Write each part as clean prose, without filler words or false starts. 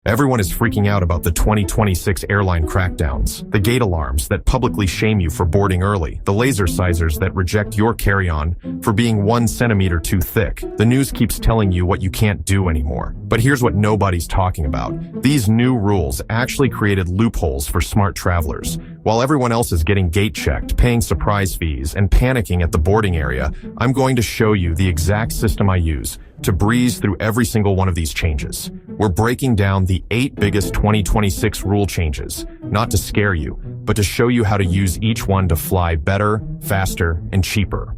Everyone is freaking out about the 2026 airline crackdowns, the gate alarms that publicly shame you for boarding early, the laser sizers that reject your carry-on for being 1 centimeter too thick. The news keeps telling you what you can't do anymore. But here's what nobody's talking about. These new rules actually created loopholes for smart travelers. While everyone else is getting gate checked, paying surprise fees, and panicking at the boarding area, I'm going to show you the exact system I use to breeze through every single one of these changes. We're breaking down the 8 biggest 2026 rule changes, not to scare you, but to show you how to use each one to fly better, faster, and cheaper.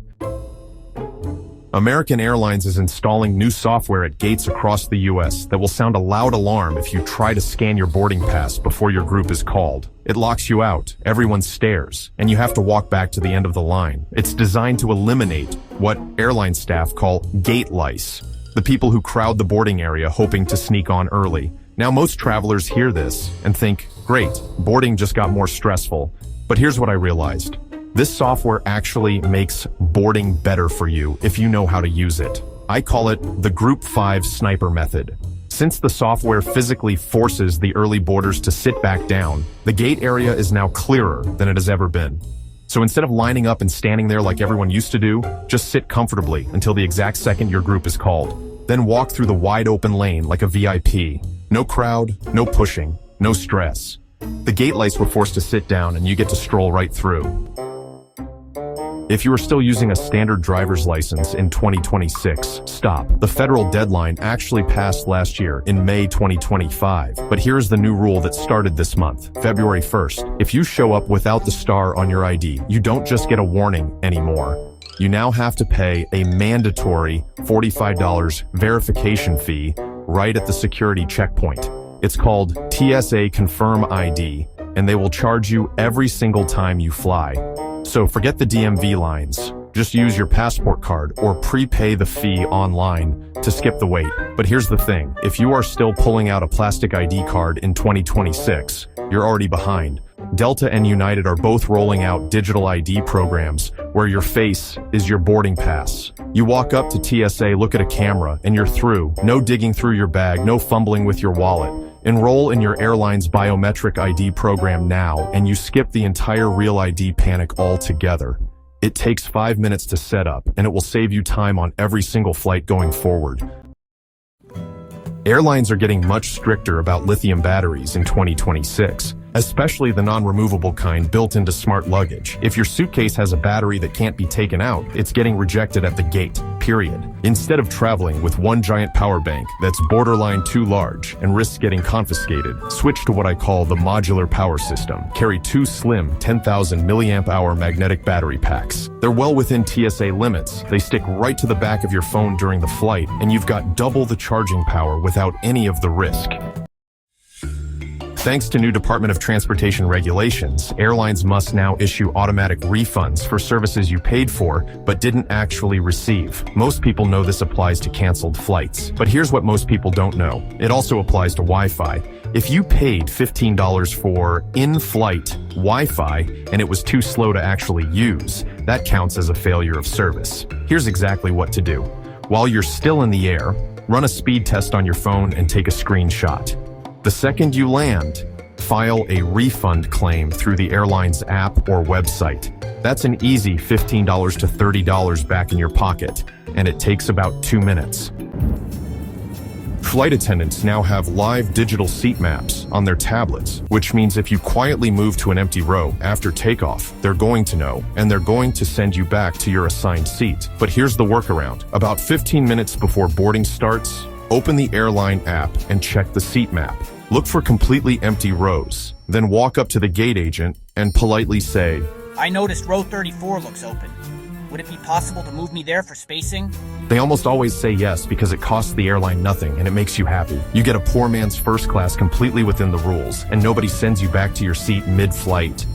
American Airlines is installing new software at gates across the US that will sound a loud alarm if you try to scan your boarding pass before your group is called. It locks you out, everyone stares, and you have to walk back to the end of the line. It's designed to eliminate what airline staff call gate lice, the people who crowd the boarding area hoping to sneak on early. Now most travelers hear this and think, great, boarding just got more stressful. But here's what I realized. This software actually makes boarding better for you if you know how to use it. I call it the Group 5 Sniper Method. Since the software physically forces the early boarders to sit back down, the gate area is now clearer than it has ever been. So instead of lining up and standing there like everyone used to do, just sit comfortably until the exact second your group is called. Then walk through the wide open lane like a VIP. No crowd, no pushing, no stress. The gate lights were forced to sit down and you get to stroll right through. If you are still using a standard driver's license in 2026, stop. The federal deadline actually passed last year in May 2025. But here's the new rule that started this month, February 1st. If you show up without the star on your ID, you don't just get a warning anymore. You now have to pay a mandatory $45 verification fee right at the security checkpoint. It's called TSA Confirm ID, and they will charge you every single time you fly. So forget the DMV lines. Just use your passport card or prepay the fee online to skip the wait. But here's the thing. If you are still pulling out a plastic ID card in 2026, you're already behind. Delta and United are both rolling out digital ID programs where your face is your boarding pass. You walk up to TSA, look at a camera, and you're through. No digging through your bag, no fumbling with your wallet. Enroll in your airline's Biometric ID program now, and you skip the entire Real ID panic altogether. It takes 5 minutes to set up, and it will save you time on every single flight going forward. Airlines are getting much stricter about lithium batteries in 2026, especially the non-removable kind built into smart luggage. If your suitcase has a battery that can't be taken out, it's getting rejected at the gate, period. Instead of traveling with one giant power bank that's borderline too large and risks getting confiscated, switch to what I call the modular power system. Carry 2 slim 10,000 milliamp hour magnetic battery packs. They're well within TSA limits. They stick right to the back of your phone during the flight, and you've got double the charging power without any of the risk. Thanks to new Department of Transportation regulations, airlines must now issue automatic refunds for services you paid for but didn't actually receive. Most people know this applies to canceled flights. But here's what most people don't know. It also applies to Wi-Fi. If you paid $15 for in-flight Wi-Fi and it was too slow to actually use, that counts as a failure of service. Here's exactly what to do. While you're still in the air, run a speed test on your phone and take a screenshot. The second you land, file a refund claim through the airline's app or website. That's an easy $15 to $30 back in your pocket, and it takes about 2 minutes. Flight attendants now have live digital seat maps on their tablets, which means if you quietly move to an empty row after takeoff, they're going to know, and they're going to send you back to your assigned seat. But here's the workaround. About 15 minutes before boarding starts, open the airline app and check the seat map. Look for completely empty rows. Then walk up to the gate agent and politely say, I noticed row 34 looks open. Would it be possible to move me there for spacing? They almost always say yes because it costs the airline nothing and it makes you happy. You get a poor man's first class completely within the rules, and nobody sends you back to your seat mid-flight.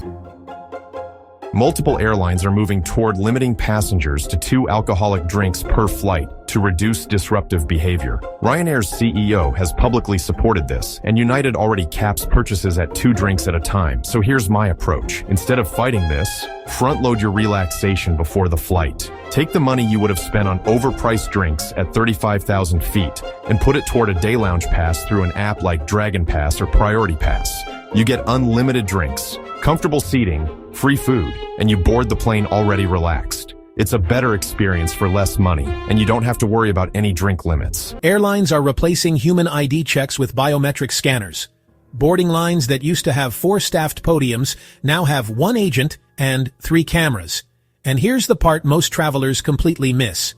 Multiple airlines are moving toward limiting passengers to 2 alcoholic drinks per flight to reduce disruptive behavior. Ryanair's CEO has publicly supported this, and United already caps purchases at 2 drinks at a time. So here's my approach. Instead of fighting this, front-load your relaxation before the flight. Take the money you would have spent on overpriced drinks at 35,000 feet and put it toward a day lounge pass through an app like Dragon Pass or Priority Pass. You get unlimited drinks, comfortable seating, free food, and you board the plane already relaxed. It's a better experience for less money, and you don't have to worry about any drink limits. Airlines are replacing human ID checks with biometric scanners. Boarding lines that used to have 4 staffed podiums now have 1 agent and 3 cameras. And here's the part most travelers completely miss.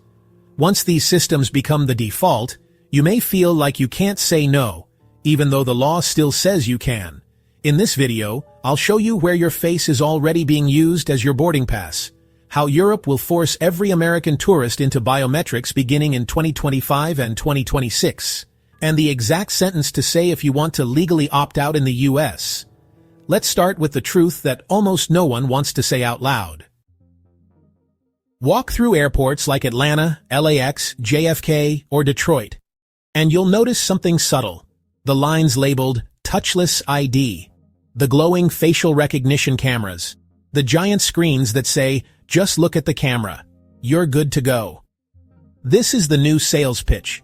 Once these systems become the default, you may feel like you can't say no, even though the law still says you can. In this video, I'll show you where your face is already being used as your boarding pass, how Europe will force every American tourist into biometrics beginning in 2025 and 2026, and the exact sentence to say if you want to legally opt out in the US. Let's start with the truth that almost no one wants to say out loud. Walk through airports like Atlanta, LAX, JFK, or Detroit, and you'll notice something subtle. The lines labeled touchless ID, the glowing facial recognition cameras, the giant screens that say, just look at the camera, you're good to go. This is the new sales pitch.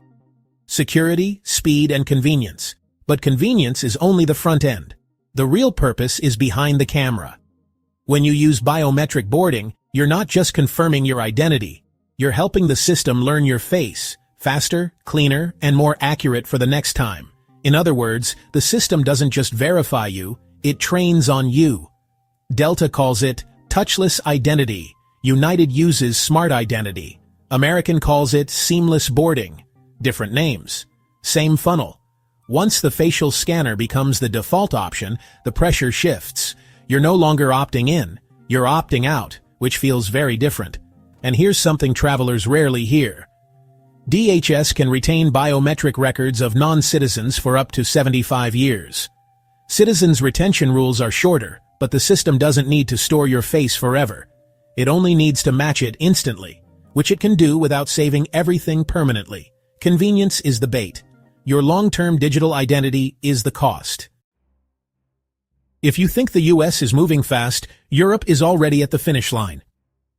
Security, speed, and convenience. But convenience is only the front end. The real purpose is behind the camera. When you use biometric boarding, you're not just confirming your identity. You're helping the system learn your face, faster, cleaner, and more accurate for the next time. In other words, the system doesn't just verify you, it trains on you. Delta calls it touchless identity. United uses smart identity. American calls it seamless boarding. Different names. Same funnel. Once the facial scanner becomes the default option, the pressure shifts. You're no longer opting in, you're opting out, which feels very different. And here's something travelers rarely hear. DHS can retain biometric records of non-citizens for up to 75 years. Citizens' retention rules are shorter, but the system doesn't need to store your face forever. It only needs to match it instantly, which it can do without saving everything permanently. Convenience is the bait. Your long-term digital identity is the cost. If you think the US is moving fast, Europe is already at the finish line.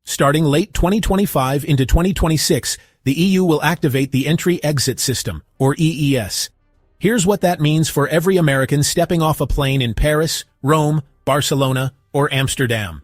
Starting late 2025 into 2026, the EU will activate the Entry-Exit System, or EES. Here's what that means for every American stepping off a plane in Paris, Rome, Barcelona, or Amsterdam.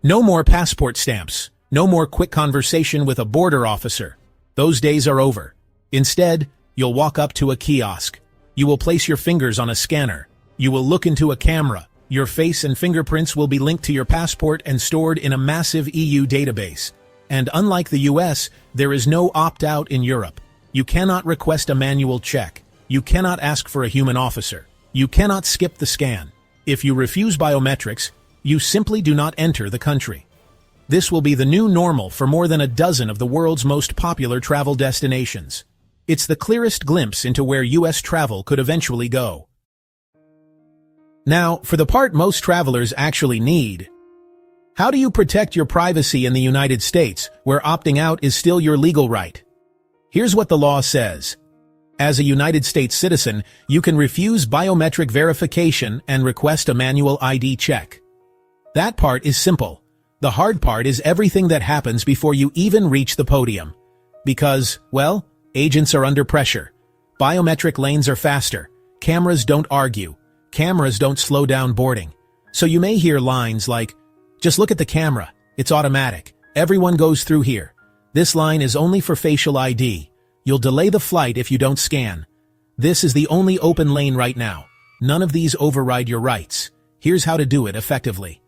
No more passport stamps. No more quick conversation with a border officer. Those days are over. Instead, you'll walk up to a kiosk. You will place your fingers on a scanner. You will look into a camera. Your face and fingerprints will be linked to your passport and stored in a massive EU database. And unlike the US, there is no opt-out in Europe. You cannot request a manual check. You cannot ask for a human officer. You cannot skip the scan. If you refuse biometrics, you simply do not enter the country. This will be the new normal for more than a dozen of the world's most popular travel destinations. It's the clearest glimpse into where US travel could eventually go. Now, for the part most travelers actually need. How do you protect your privacy in the United States, where opting out is still your legal right? Here's what the law says. As a United States citizen, you can refuse biometric verification and request a manual ID check. That part is simple. The hard part is everything that happens before you even reach the podium. Because, well, agents are under pressure. Biometric lanes are faster. Cameras don't argue. Cameras don't slow down boarding. So you may hear lines like, just look at the camera. It's automatic. Everyone goes through here. This line is only for facial ID. You'll delay the flight if you don't scan. This is the only open lane right now. None of these override your rights. Here's how to do it effectively.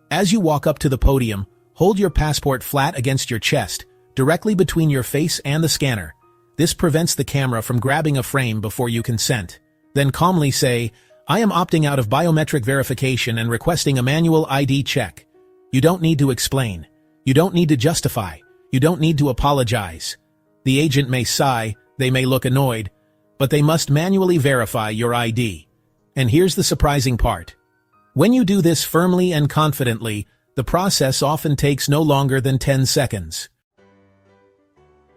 As you walk up to the podium, hold your passport flat against your chest, directly between your face and the scanner. This prevents the camera from grabbing a frame before you consent. Then calmly say, I am opting out of biometric verification and requesting a manual ID check. You don't need to explain. You don't need to justify. You don't need to apologize. The agent may sigh, they may look annoyed, but they must manually verify your ID. And here's the surprising part. When you do this firmly and confidently, The process often takes no longer than 10 seconds.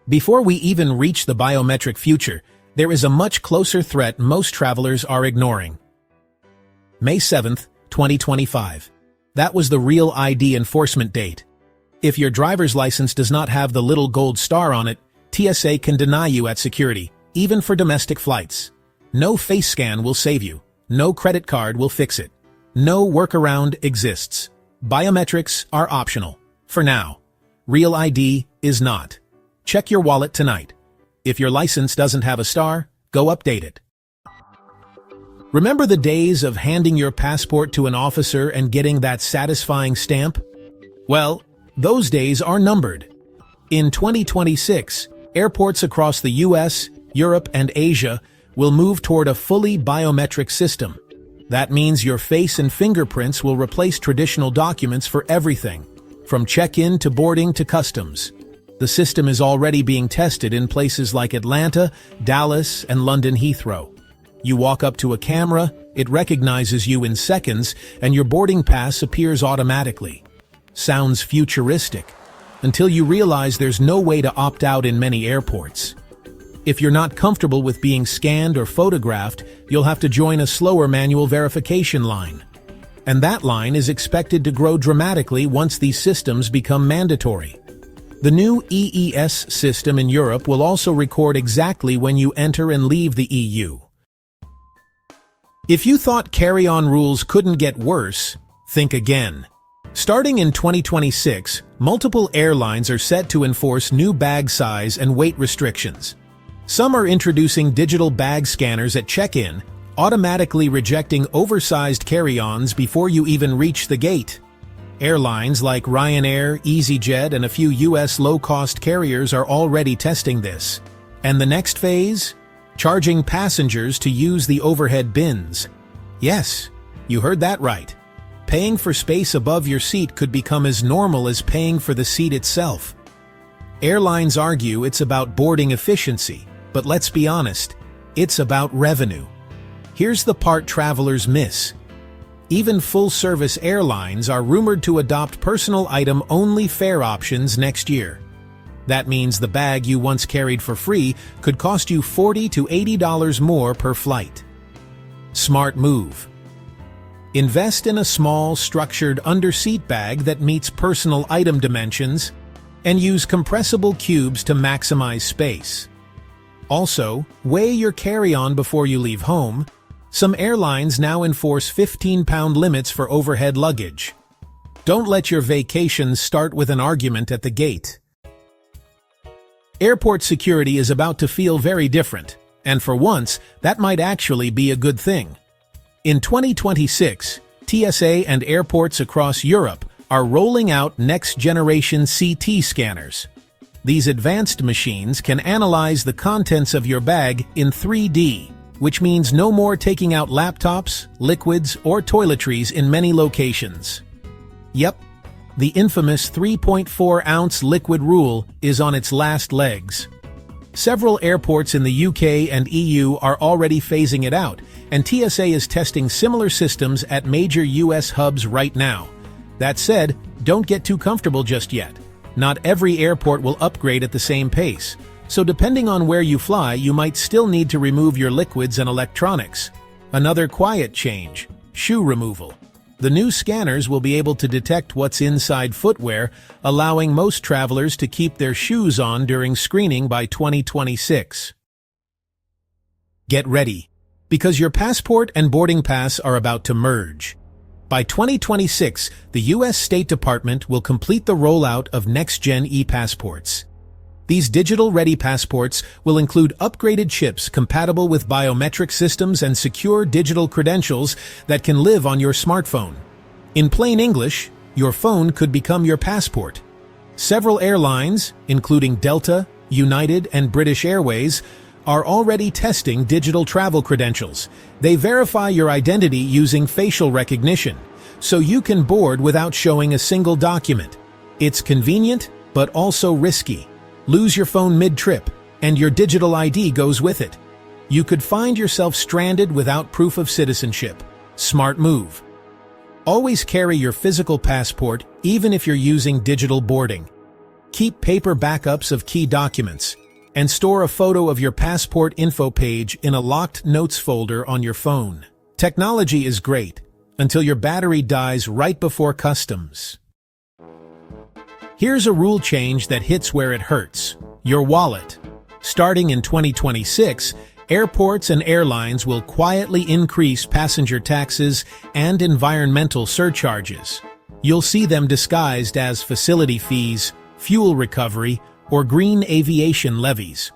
Before we even reach the biometric future, there is a much closer threat most travelers are ignoring. May 7th, 2025. That was the real ID enforcement date. If your driver's license does not have the little gold star on it, TSA can deny you at security, even for domestic flights. No face scan will save you. No credit card will fix it. No workaround exists. Biometrics are optional. For now. Real ID is not. Check your wallet tonight. If your license doesn't have a star, go update it. Remember the days of handing your passport to an officer and getting that satisfying stamp? Well, those days are numbered. In 2026, airports across the US, Europe, and Asia will move toward a fully biometric system. That means your face and fingerprints will replace traditional documents for everything, from check-in to boarding to customs. The system is already being tested in places like Atlanta, Dallas, and London Heathrow. You walk up to a camera, it recognizes you in seconds, and your boarding pass appears automatically. Sounds futuristic, until you realize there's no way to opt out in many airports. If you're not comfortable with being scanned or photographed, you'll have to join a slower manual verification line. And that line is expected to grow dramatically once these systems become mandatory. The new EES system in Europe will also record exactly when you enter and leave the EU. If you thought carry-on rules couldn't get worse, think again. Starting in 2026, multiple airlines are set to enforce new bag size and weight restrictions. Some are introducing digital bag scanners at check-in, automatically rejecting oversized carry-ons before you even reach the gate. Airlines like Ryanair, EasyJet, and a few US low-cost carriers are already testing this. And the next phase? Charging passengers to use the overhead bins. Yes, you heard that right. Paying for space above your seat could become as normal as paying for the seat itself. Airlines argue it's about boarding efficiency, but let's be honest, it's about revenue. Here's the part travelers miss. Even full-service airlines are rumored to adopt personal item-only fare options next year. That means the bag you once carried for free could cost you $40 to $80 more per flight. Smart move. Invest in a small, structured under-seat bag that meets personal item dimensions and use compressible cubes to maximize space. Also, weigh your carry-on before you leave home. Some airlines now enforce 15-pound limits for overhead luggage. Don't let your vacations start with an argument at the gate. Airport security is about to feel very different, and for once, that might actually be a good thing. In 2026, TSA and airports across Europe are rolling out next-generation CT scanners. These advanced machines can analyze the contents of your bag in 3D, which means no more taking out laptops, liquids, or toiletries in many locations. Yep, the infamous 3.4-ounce liquid rule is on its last legs. Several airports in the UK and EU are already phasing it out, and TSA is testing similar systems at major US hubs right now. That said, don't get too comfortable just yet. Not every airport will upgrade at the same pace, so depending on where you fly, you might still need to remove your liquids and electronics. Another quiet change: shoe removal. The new scanners will be able to detect what's inside footwear, allowing most travelers to keep their shoes on during screening by 2026. Get ready, because your passport and boarding pass are about to merge. By 2026, the U.S. State Department will complete the rollout of next-gen e-passports. These digital-ready passports will include upgraded chips compatible with biometric systems and secure digital credentials that can live on your smartphone. In plain English, your phone could become your passport. Several airlines, including Delta, United, and British Airways, are already testing digital travel credentials. They verify your identity using facial recognition, so you can board without showing a single document. It's convenient, but also risky. Lose your phone mid-trip, and your digital ID goes with it. You could find yourself stranded without proof of citizenship. Smart move. Always carry your physical passport, even if you're using digital boarding. Keep paper backups of key documents, and store a photo of your passport info page in a locked notes folder on your phone. Technology is great, until your battery dies right before customs. Here's a rule change that hits where it hurts: your wallet. Starting in 2026, airports and airlines will quietly increase passenger taxes and environmental surcharges. You'll see them disguised as facility fees, fuel recovery, or green aviation levies.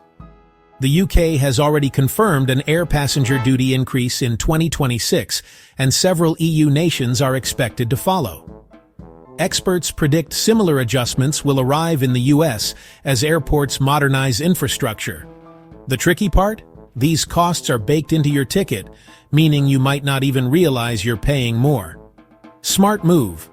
The UK has already confirmed an air passenger duty increase in 2026, and several EU nations are expected to follow. Experts predict similar adjustments will arrive in the US as airports modernize infrastructure. The tricky part? These costs are baked into your ticket, meaning you might not even realize you're paying more. Smart move.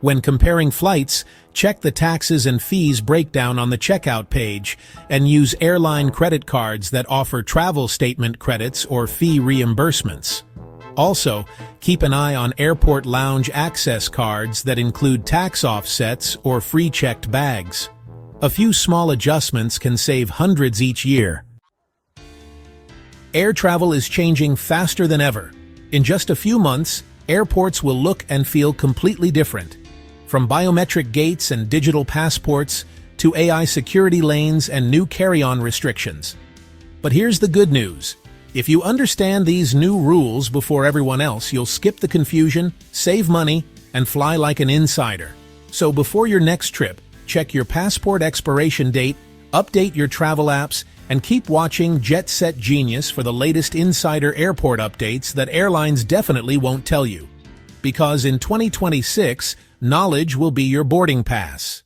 When comparing flights, check the taxes and fees breakdown on the checkout page and use airline credit cards that offer travel statement credits or fee reimbursements. Also, keep an eye on airport lounge access cards that include tax offsets or free checked bags. A few small adjustments can save hundreds each year. Air travel is changing faster than ever. In just a few months, airports will look and feel completely different. From biometric gates and digital passports to AI security lanes and new carry-on restrictions. But here's the good news. If you understand these new rules before everyone else, you'll skip the confusion, save money, and fly like an insider. So before your next trip, check your passport expiration date, update your travel apps, and keep watching Jet Set Genius for the latest insider airport updates that airlines definitely won't tell you. Because in 2026, knowledge will be your boarding pass.